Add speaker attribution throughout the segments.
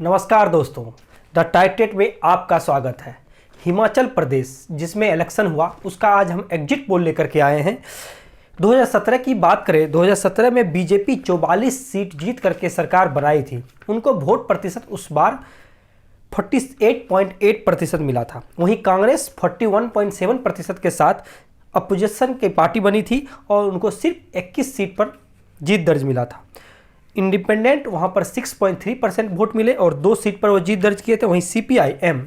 Speaker 1: नमस्कार दोस्तों, द टाइटेट में आपका स्वागत है। हिमाचल प्रदेश जिसमें इलेक्शन हुआ उसका आज हम एग्जिट पोल लेकर के आए हैं। 2017 की बात करें, 2017 में बीजेपी 44 सीट जीत करके सरकार बनाई थी। उनको वोट प्रतिशत उस बार 48.8% मिला था। वहीं कांग्रेस 41.7% के साथ अपोजिशन की पार्टी बनी थी और उनको सिर्फ 21 सीट पर जीत दर्ज मिला था। इंडिपेंडेंट वहां पर 6.3% वोट मिले और 2 सीट पर वो जीत दर्ज किए थे। वहीं सीपीआईएम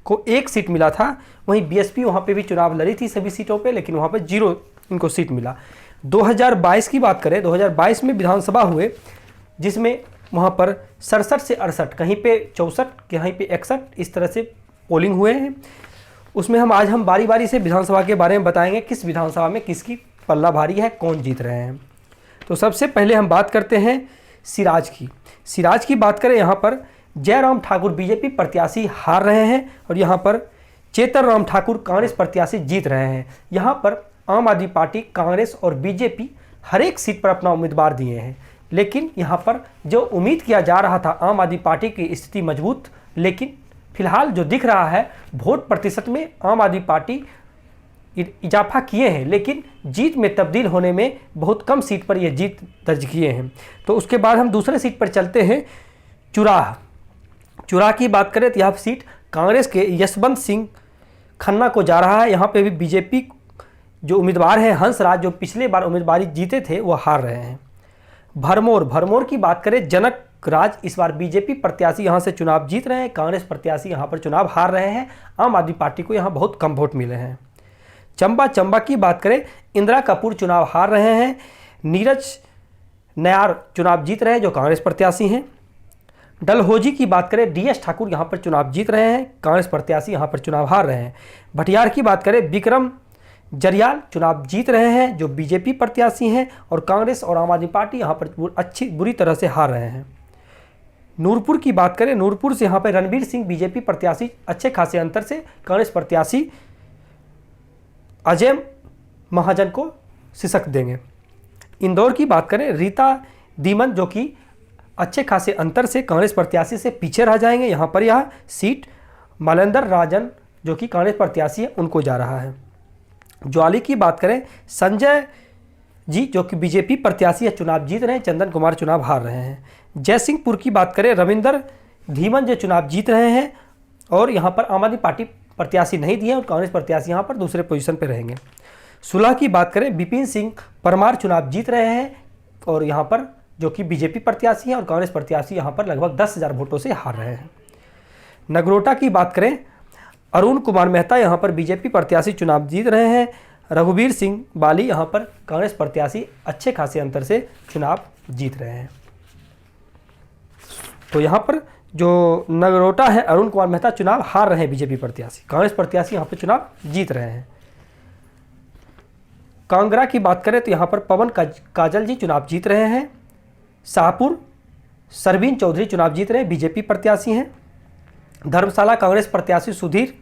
Speaker 1: को 1 सीट मिला था। वहीं बीएसपी वहां पे भी चुनाव लड़ी थी सभी सीटों पे, लेकिन वहां पे 0 इनको सीट मिला। 2022 की बात करें, 2022 में विधानसभा हुए जिसमें वहां पर 67 से 68, कहीं पे 64, कहीं पे 61 इस तरह से पोलिंग हुए हैं। उसमें आज हम बारी बारी से विधानसभा के बारे में बताएंगे, किस विधानसभा में किसकी पल्ला भारी है, कौन जीत रहे हैं। तो सबसे पहले हम बात करते हैं सिराज की बात करें, यहाँ पर जयराम ठाकुर बीजेपी प्रत्याशी हार रहे हैं और यहाँ पर चेतन राम ठाकुर कांग्रेस प्रत्याशी जीत रहे हैं। यहाँ पर आम आदमी पार्टी, कांग्रेस और बीजेपी हर एक सीट पर अपना उम्मीदवार दिए हैं, लेकिन यहाँ पर जो उम्मीद किया जा रहा था आम आदमी पार्टी की स्थिति मजबूत, लेकिन फिलहाल जो दिख रहा है वोट प्रतिशत में आम आदमी पार्टी इजाफा किए हैं, लेकिन जीत में तब्दील होने में बहुत कम सीट पर यह जीत दर्ज किए हैं। तो उसके बाद हम दूसरे सीट पर चलते हैं, चुराह की बात करें तो यह सीट कांग्रेस के यशवंत सिंह खन्ना को जा रहा है। यहाँ पे भी बीजेपी जो उम्मीदवार हैं हंसराज, जो पिछले बार उम्मीदवारी जीते थे, वो हार रहे हैं। भरमौर की बात करें, जनक राज इस बार बीजेपी प्रत्याशी यहाँ से चुनाव जीत रहे हैं, कांग्रेस प्रत्याशी यहाँ पर चुनाव हार रहे हैं। आम आदमी पार्टी को यहाँ बहुत कम वोट मिले हैं। चंबा की बात करें, इंदिरा कपूर चुनाव हार रहे हैं, नीरज नयार चुनाव जीत रहे हैं जो कांग्रेस प्रत्याशी हैं। डलहौजी की बात करें, डीएस ठाकुर यहाँ पर चुनाव जीत रहे हैं, कांग्रेस प्रत्याशी यहाँ पर चुनाव हार रहे हैं। भटियार की बात करें, विक्रम जरियाल चुनाव जीत रहे हैं जो बीजेपी प्रत्याशी हैं और कांग्रेस और आम आदमी पार्टी यहाँ पर बुरी तरह से हार रहे हैं। नूरपुर की बात करें, नूरपुर से यहाँ पर रणवीर सिंह बीजेपी प्रत्याशी अच्छे खासे अंतर से कांग्रेस प्रत्याशी अजय महाजन को शिकस्त देंगे। इंदौर की बात करें, रीता दीमन जो कि अच्छे खासे अंतर से कांग्रेस प्रत्याशी से पीछे रह जाएंगे। यहाँ पर यह सीट मलेंद्र राजन जो कि कांग्रेस प्रत्याशी है उनको जा रहा है। ज्वाली की बात करें, संजय जी जो कि बीजेपी प्रत्याशी है चुनाव जीत रहे हैं, चंदन कुमार चुनाव हार रहे हैं। जयसिंहपुर की बात करें, रविंदर धीमन जो चुनाव जीत रहे हैं और यहाँ पर आम आदमी पार्टी प्रत्याशी नहीं दिए और कांग्रेस प्रत्याशी यहाँ पर दूसरे पोजीशन पर रहेंगे। सुलह की बात करें, विपिन सिंह परमार चुनाव जीत रहे हैं और यहाँ पर जो कि बीजेपी प्रत्याशी हैं और कांग्रेस प्रत्याशी यहाँ पर लगभग 10,000 वोटों से हार रहे हैं। नगरोटा की बात करें, अरुण कुमार मेहता यहाँ पर बीजेपी प्रत्याशी चुनाव जीत रहे हैं, रघुवीर सिंह बाली यहाँ पर कांग्रेस प्रत्याशी अच्छे खासे अंतर से चुनाव जीत रहे हैं। तो यहाँ पर जो नगरोटा है, अरुण कुमार मेहता चुनाव हार रहे हैं बीजेपी प्रत्याशी, कांग्रेस प्रत्याशी यहाँ पर चुनाव जीत रहे हैं। कांगड़ा की बात करें तो यहाँ पर पवन काजल जी चुनाव जीत रहे हैं। शाहपुर सरवीन चौधरी चुनाव जीत रहे हैं, बीजेपी प्रत्याशी हैं। धर्मशाला कांग्रेस प्रत्याशी सुधीर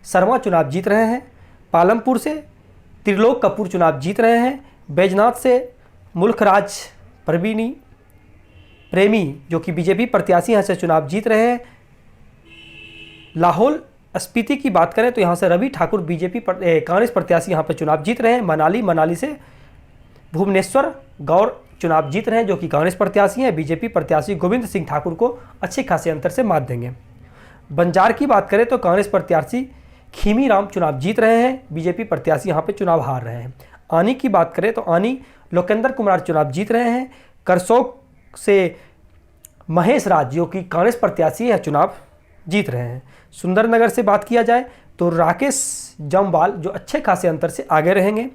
Speaker 1: शर्मा चुनाव जीत रहे हैं। पालमपुर से त्रिलोक कपूर चुनाव जीत रहे हैं। बैजनाथ से मुल्खराज प्रेमी जो कि बीजेपी प्रत्याशी यहाँ से चुनाव जीत रहे हैं। लाहौल स्पीति की बात करें तो यहाँ से रवि ठाकुर बीजेपी कांग्रेस प्रत्याशी यहाँ पर चुनाव जीत रहे हैं। मनाली से भुवनेश्वर गौर चुनाव जीत रहे हैं जो कि कांग्रेस प्रत्याशी हैं। बीजेपी प्रत्याशी गोविंद सिंह ठाकुर को अच्छे खासे अंतर से मात देंगे। बंजार की बात करें तो कांग्रेस प्रत्याशी खीमी राम चुनाव जीत रहे हैं, बीजेपी प्रत्याशी यहाँ पे चुनाव हार रहे हैं। आनी की बात करें तो आनी लोकेंद्र कुमार चुनाव जीत रहे हैं। करसोग से महेश राज जो कि कांग्रेस प्रत्याशी है चुनाव जीत रहे हैं। सुंदरनगर से बात किया जाए तो राकेश जमवाल जो अच्छे खासे अंतर से आगे रहेंगे।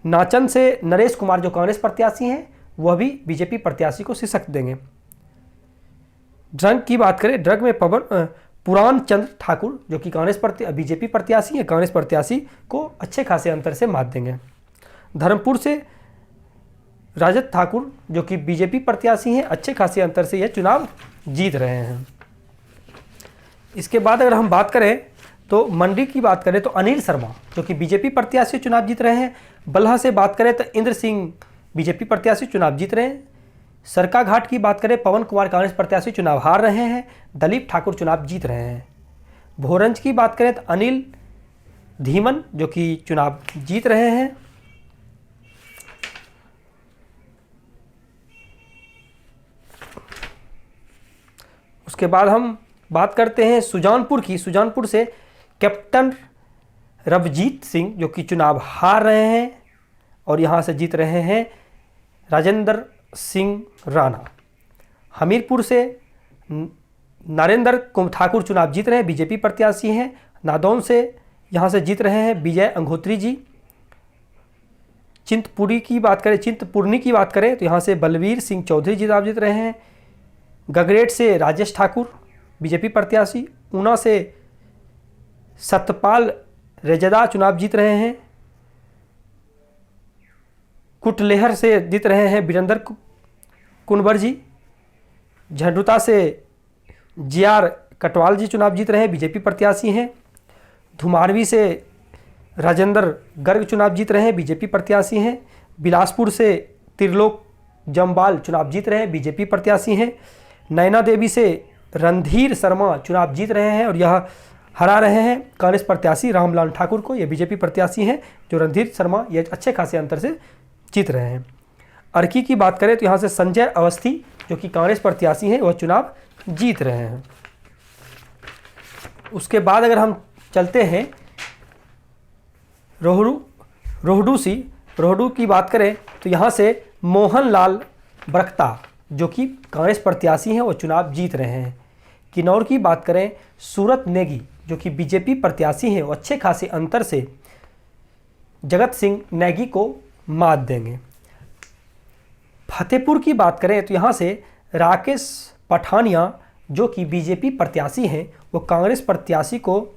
Speaker 1: नाचन से नरेश कुमार जो कांग्रेस प्रत्याशी हैं वह भी बीजेपी प्रत्याशी को शिकस्त देंगे। ड्रग की बात करें, ड्रग में पुराण चंद्र ठाकुर जो कि बीजेपी प्रत्याशी है, कांग्रेस प्रत्याशी को अच्छे खासे अंतर से मात देंगे। धर्मपुर से राजत ठाकुर जो कि बीजेपी प्रत्याशी हैं, अच्छे खासे अंतर से यह चुनाव जीत रहे हैं। इसके बाद अगर हम बात करें तो मंडी की बात करें तो अनिल शर्मा जो कि बीजेपी प्रत्याशी चुनाव जीत रहे हैं। बल्हा से बात करें तो इंद्र सिंह बीजेपी प्रत्याशी चुनाव जीत रहे हैं। सरकाघाट की बात करें, पवन कुमार कांग्रेस प्रत्याशी चुनाव हार रहे हैं, दलीप ठाकुर चुनाव जीत रहे हैं। भोरंज की बात करें तो अनिल धीमन जो कि चुनाव जीत रहे हैं। उसके बाद हम बात करते हैं सुजानपुर की। सुजानपुर से कैप्टन रवजीत सिंह जो कि चुनाव हार रहे हैं और यहाँ से जीत रहे हैं राजेंद्र सिंह राणा। हमीरपुर से नरेंद्र ठाकुर चुनाव जीत रहे हैं, बीजेपी प्रत्याशी हैं। नादौन से यहाँ से जीत रहे हैं विजय अंगोत्री जी। चिंतपूर्णी की बात करें तो यहाँ से बलवीर सिंह चौधरी जी चुनाव जीत रहे हैं। गगरेट से राजेश ठाकुर बीजेपी प्रत्याशी। ऊना से सतपाल रेजदा चुनाव जीत रहे हैं। कुटलेहर से जीत रहे हैं वीरेंद्र कुनवर जी। झंडुता से जीआर कटवाल जी चुनाव जीत रहे हैं, बीजेपी प्रत्याशी हैं। धुमारवी से राजेंद्र गर्ग चुनाव जीत रहे हैं, बीजेपी प्रत्याशी हैं। बिलासपुर से त्रिलोक जम्बाल चुनाव जीत रहे हैं, बीजेपी प्रत्याशी हैं। नैना देवी से रणधीर शर्मा चुनाव जीत रहे हैं और यह हरा रहे हैं कांग्रेस प्रत्याशी रामलाल ठाकुर को। ये बीजेपी प्रत्याशी हैं जो रणधीर शर्मा ये अच्छे खासे अंतर से जीत रहे हैं। अर्की की बात करें तो यहाँ से संजय अवस्थी जो कि कांग्रेस प्रत्याशी हैं वह चुनाव जीत रहे हैं। उसके बाद अगर हम चलते हैं रोहडू की बात करें तो यहाँ से मोहनलाल बरकता जो कि कांग्रेस प्रत्याशी हैं वो चुनाव जीत रहे हैं। किन्नौर की बात करें, सूरत नेगी जो कि बीजेपी प्रत्याशी हैं वो अच्छे खासे अंतर से जगत सिंह नेगी को मात देंगे। फतेहपुर की बात करें तो यहाँ से राकेश पठानिया जो कि बीजेपी प्रत्याशी हैं वो कांग्रेस प्रत्याशी को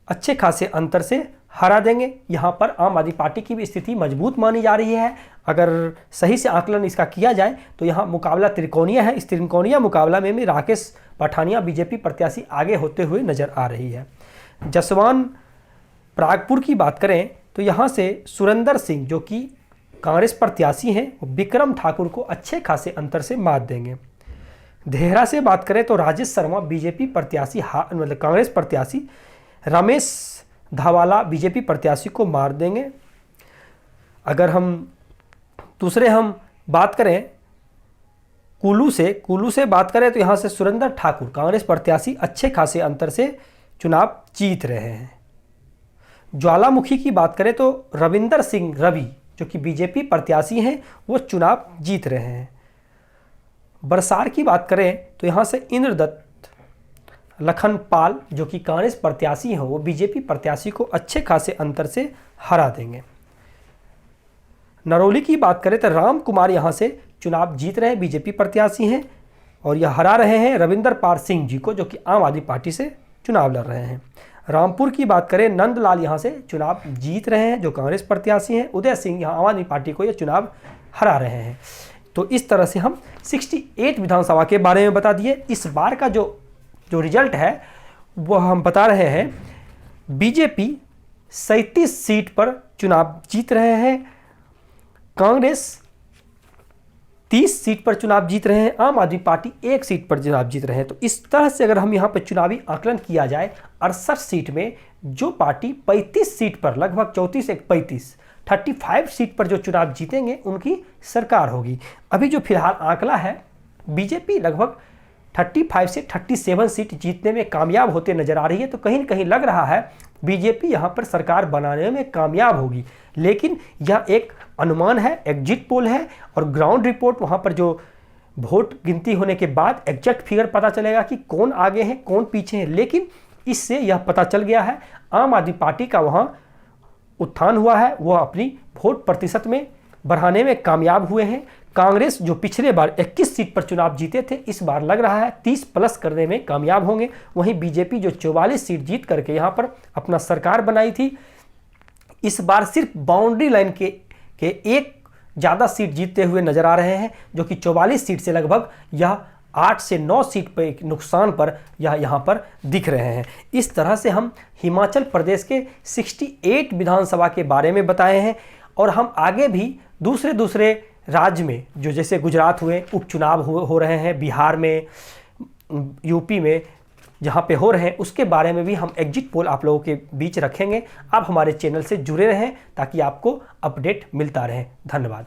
Speaker 1: अच्छे खासे अंतर से हरा देंगे। यहाँ पर आम आदमी पार्टी की भी स्थिति मजबूत मानी जा रही है। अगर सही से आकलन इसका किया जाए तो यहाँ मुकाबला त्रिकोणीय है। इस त्रिकोणीय मुकाबला में भी राकेश पठानिया बीजेपी प्रत्याशी आगे होते हुए नजर आ रही है। जसवान प्रागपुर की बात करें तो यहाँ से सुरेंद्र सिंह जो कि कांग्रेस प्रत्याशी हैं वो विक्रम ठाकुर को अच्छे खासे अंतर से मात देंगे। देहरा से बात करें तो राजेश शर्मा बीजेपी प्रत्याशी मतलब कांग्रेस प्रत्याशी रमेश धावाला बीजेपी प्रत्याशी को मार देंगे। अगर हम बात करें कुल्लू से बात करें तो यहाँ से सुरेंद्र ठाकुर कांग्रेस प्रत्याशी अच्छे खासे अंतर से चुनाव जीत रहे हैं। ज्वालामुखी की बात करें तो रविंदर सिंह रवि जो कि बीजेपी प्रत्याशी हैं वो चुनाव जीत रहे हैं। बरसार की बात करें तो यहाँ से इंद्रदत्त लखनपाल जो कि कांग्रेस प्रत्याशी हैं वो बीजेपी प्रत्याशी को अच्छे खासे अंतर से हरा देंगे। नरौली की बात करें तो राम कुमार यहाँ से चुनाव जीत रहे हैं, बीजेपी प्रत्याशी हैं और यह हरा रहे हैं रविंदर पाल सिंह जी को जो कि आम आदमी पार्टी से चुनाव लड़ रहे हैं। रामपुर की बात करें, नंदलाल यहाँ से चुनाव जीत रहे हैं जो कांग्रेस प्रत्याशी हैं। उदय सिंह यहाँ आम आदमी पार्टी को यह चुनाव हरा रहे हैं। तो इस तरह से हम 68 विधानसभा के बारे में बता दिए। इस बार का जो रिजल्ट है वो हम बता रहे हैं। बीजेपी 37 सीट पर चुनाव जीत रहे हैं, कांग्रेस 30 सीट पर चुनाव जीत रहे हैं, आम आदमी पार्टी 1 सीट पर चुनाव जीत रहे हैं। तो इस तरह से अगर हम यहाँ पर चुनावी आकलन किया जाए 68 सीट में जो पार्टी 35 सीट पर लगभग 35 सीट पर जो चुनाव जीतेंगे उनकी सरकार होगी। अभी जो फिलहाल आंकड़ा है बीजेपी लगभग 35 से 37 सीट जीतने में कामयाब होते नजर आ रही है। तो कहीं न कहीं लग रहा है बीजेपी यहाँ पर सरकार बनाने में कामयाब होगी, लेकिन यह एक अनुमान है, एग्जिट पोल है और ग्राउंड रिपोर्ट वहाँ पर जो वोट गिनती होने के बाद एग्जैक्ट फिगर पता चलेगा कि कौन आगे है कौन पीछे है। लेकिन इससे यह पता चल गया है आम आदमी पार्टी का वहाँ उत्थान हुआ है, वह अपनी वोट प्रतिशत में बढ़ाने में कामयाब हुए हैं। कांग्रेस जो पिछले बार 21 सीट पर चुनाव जीते थे इस बार लग रहा है 30 प्लस करने में कामयाब होंगे। वहीं बीजेपी जो 44 सीट जीत करके यहाँ पर अपना सरकार बनाई थी इस बार सिर्फ बाउंड्री लाइन के एक ज़्यादा सीट जीतते हुए नजर आ रहे हैं जो कि 44 सीट से लगभग यह 8 से 9 सीट पर नुकसान पर यह यहाँ पर दिख रहे हैं। इस तरह से हम हिमाचल प्रदेश के 68 विधानसभा के बारे में बताए हैं और हम आगे भी दूसरे राज्य में जो जैसे गुजरात हुए उपचुनाव हो रहे हैं, बिहार में, यूपी में जहाँ पे हो रहे हैं, उसके बारे में भी हम एग्जिट पोल आप लोगों के बीच रखेंगे। आप हमारे चैनल से जुड़े रहें ताकि आपको अपडेट मिलता रहे। धन्यवाद।